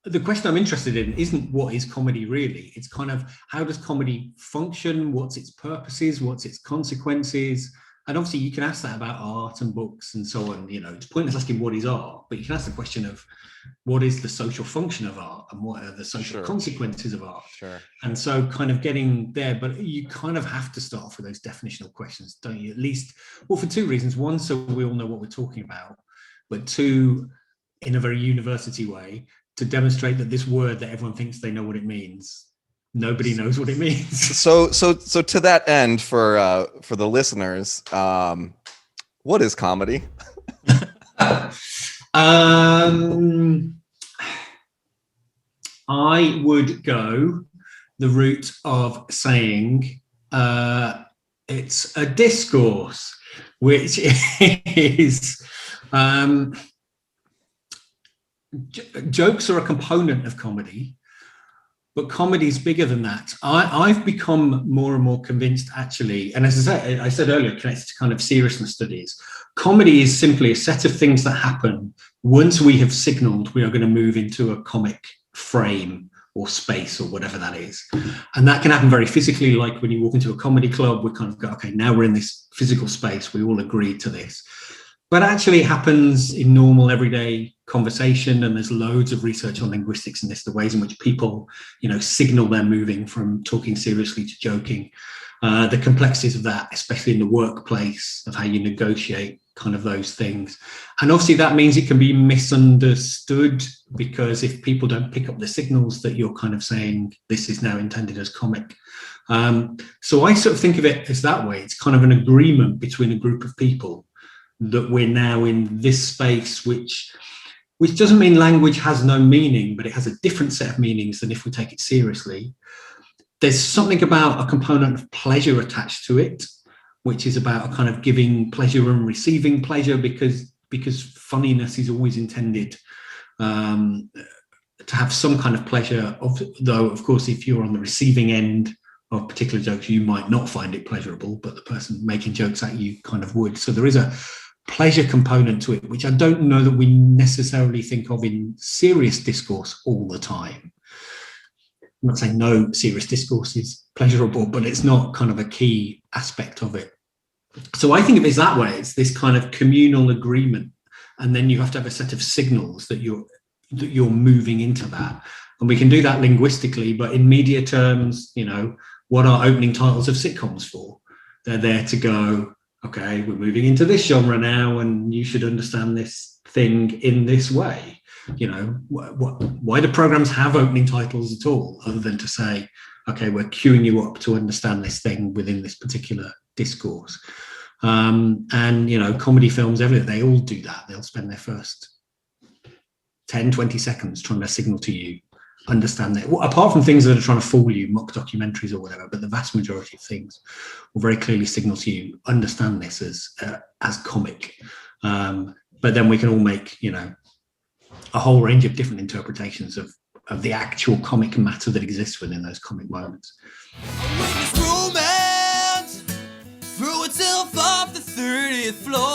the question I'm interested in isn't what is comedy really. It's kind of how does comedy function? What's its purposes? What's its consequences? And obviously, you can ask that about art and books and so on. You know, it's pointless asking what is art, but you can ask the question of what is the social function of art and what are the social Sure. consequences of art. Sure. And so, kind of getting there, but you kind of have to start off with those definitional questions, don't you? At least, well, for two reasons. One, so we all know what we're talking about, but two, in a very university way, to demonstrate that this word that everyone thinks they know what it means, nobody knows what it means. So to that end, for the listeners, what is comedy? I would go the route of saying it's a discourse, which is jokes are a component of comedy, but comedy is bigger than that. I've become more and more convinced, actually, and as I said earlier, connected to kind of seriousness studies, comedy is simply a set of things that happen once we have signaled we are going to move into a comic frame or space or whatever that is. And that can happen very physically, like when you walk into a comedy club, we kind of go, okay, now we're in this physical space, we all agreed to this. But actually it happens in normal everyday conversation, and there's loads of research on linguistics and this, the ways in which people, you know, signal they're moving from talking seriously to joking, the complexities of that, especially in the workplace, of how you negotiate kind of those things. And obviously that means it can be misunderstood, because if people don't pick up the signals that you're kind of saying this is now intended as comic. So I sort of think of it as that way. It's kind of an agreement between a group of people that we're now in this space, which doesn't mean language has no meaning, but it has a different set of meanings than if we take it seriously. There's something about a component of pleasure attached to it, which is about a kind of giving pleasure and receiving pleasure, because funniness is always intended to have some kind of pleasure. Though, of course, if you're on the receiving end of particular jokes, you might not find it pleasurable, but the person making jokes at you kind of would. So there is a pleasure component to it, which I don't know that we necessarily think of in serious discourse all the time. I'm not saying no serious discourse is pleasurable, but it's not kind of a key aspect of it. So I think of it that way. It's this kind of communal agreement, and then you have to have a set of signals that you're moving into that. And we can do that linguistically, but in media terms, you know, what are opening titles of sitcoms for? They're there to go, okay, we're moving into this genre now, and you should understand this thing in this way. You know, why do programs have opening titles at all, other than to say, okay, we're queuing you up to understand this thing within this particular discourse. And, you know, comedy films, everything, they all do that. They'll spend their first 10, 20 seconds trying to signal to you, understand that. Well, apart from things that are trying to fool you, mock documentaries or whatever, but the vast majority of things will very clearly signal to you, understand this as comic. But then we can all make, you know, a whole range of different interpretations of the actual comic matter that exists within those comic moments. Romance threw itself off the 30th floor.